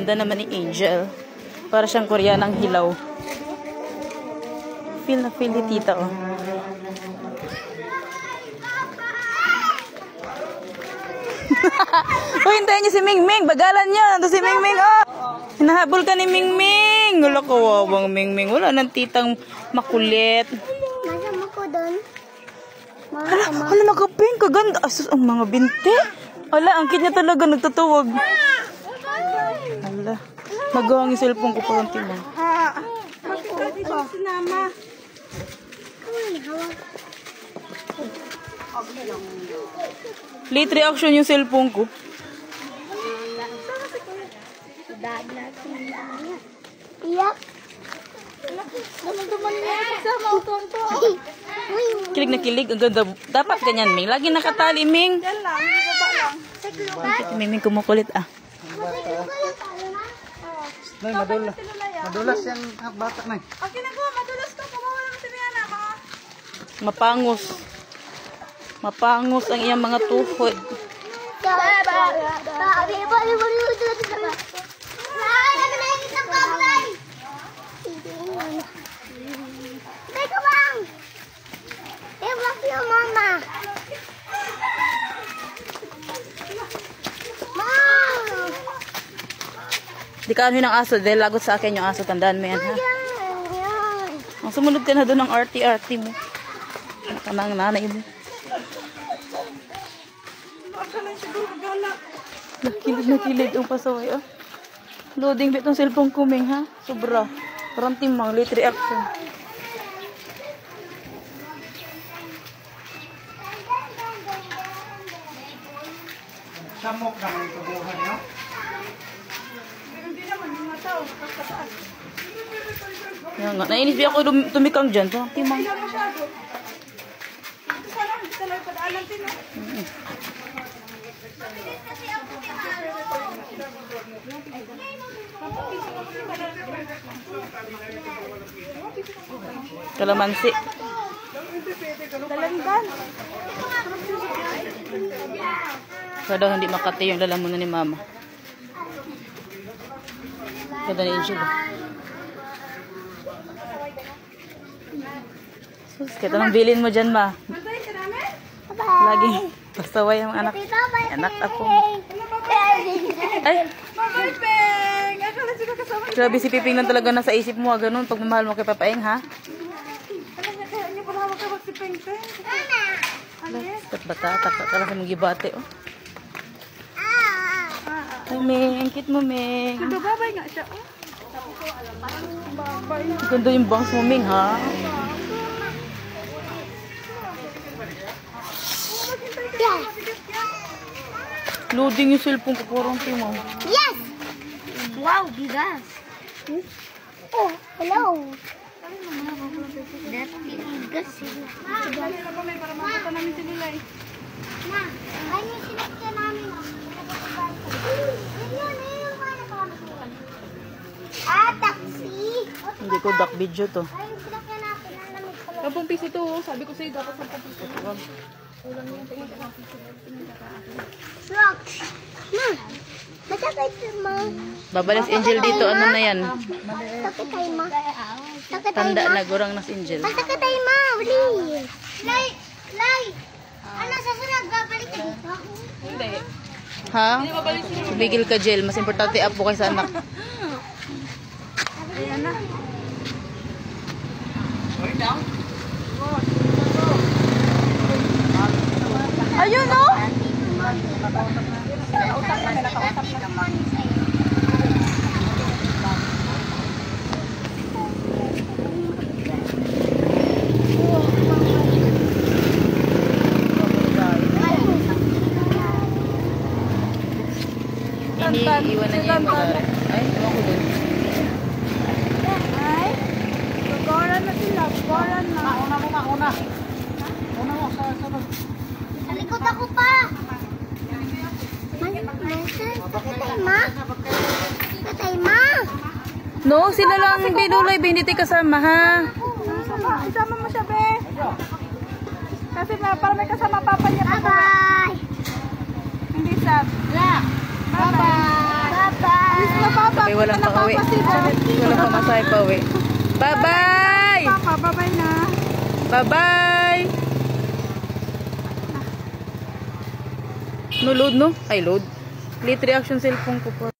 Ganda naman ni Angel. Para siyang Koreanang hilaw. Feel na feel ni tita, oh. Uy, hintayin niyo si Mingming. Bagalan niyo. Ito si Mingming, oh. Hinahabol ka ni Mingming. Wala kawawang Mingming. Wala nang titang makulit. Masama ko doon. Hala, nakaping. Kaganda. Asus, ang mga binti. Hala, ang cute niya talaga. Nagtatuwag. Hala. Nagawang yung cellphone ko parang timang. Sinama. Late reaction yung cellphone ko. Iyak. Duman-duman niya sa mauton to. Kilig na kilig. Ang ganda. Dapat ganyan, Ming. Lagi nakatali, Ming. Yan lang. Hindi ba lang? Ming, kumukulit, ah. Nay, madulas yung bata, Nay. Okay na ko. Madulas to. Kawawa naman si Miana, mga. Mapangos. Mapangos ang iyang mga tuhod. Di ka anuhin ng aso dahil lagot sa akin yung aso. Tandaan mo yan, ha? Ang sumunod ka na doon ng arty-arty mo. Kanang nanay mo. Nakilig ang pasaway, oh. Loading bit ng cellphone kuming, ha? Sobra. Parang timang, late reaction. Samok naman yung tubuhan, no? Hindi naman mga tao. Kaya nga, nainis ba ako tumikang dyan? Parang timang. Hindi masyado. Ito sana. Hindi talaga padaalan din, no? Kalamansi. Dalandan. Kaya daw hindi makati yung lalamunan ni mama. Kaya ni Angel. Sus, kaya nang bilin mo dyan, ma. Lagi pasaway ang anak. Anak ako. Ay! Bye-bye, Peng! Akala sila kasama. Grabe si Piping lang talaga nasa isip mo, ganun. Pag mamahal mo kay Papaeng, ha? Alam niya kaya niya pala hawak-hawak si Peng, Peng. Ba't bata? Takala sa mga bate, oh. Ay, Ming. Ang cute mo, Ming. Babay nga siya, oh. Babay. Ganda yung bangs mo, Ming, ha? Loading yung cellphone ko, parang timang. Yes! Wow, bigas. Oh, hello. That bigas. Dali na ba may para makita namin si Nilay? Ma, ayun yung sinakyan namin. Taxi. Hindi ko duck video to. Ayun yung sinakyan natin. 10 piso to, sabi ko sa'yo dapat 10 piso. Rocks. Ma, masakay si Ma. Babalas Angel dito, ano na yan? Sakay tayo, Ma. Sakay tayo, Tanda Ma. na, gurang nas Angel. Masakay tayo, Ma. Uli. Lay. Ano, sasunod, babalik ka dito? Hindi. Ha? Tumigil ka, Jel. Mas importante apo kaysa anak. Ayan na. Ayun, no? Iniiwan na niya yung bagay. Ay, ewan ko dun. Ay, gugoran na sila. Gugoran na. Una mo, sa sunod. Sa likod ako pa. Sakay tayo, Ma. Sakay tayo, Ma. No, sila lang binulay, hindi tayo kasama, ha? Isama mo siya, be. Kasi para may kasama papa niya. Bye-bye. Hindi sad. Bye-bye. Bye-bye. Miss na papa. May walang pang-uwi. Walang pamasahe pa uwi. Bye-bye! Papa, bye-bye na. Bye-bye! No load, no? Ay, load. Late reaction cellphone ko pa.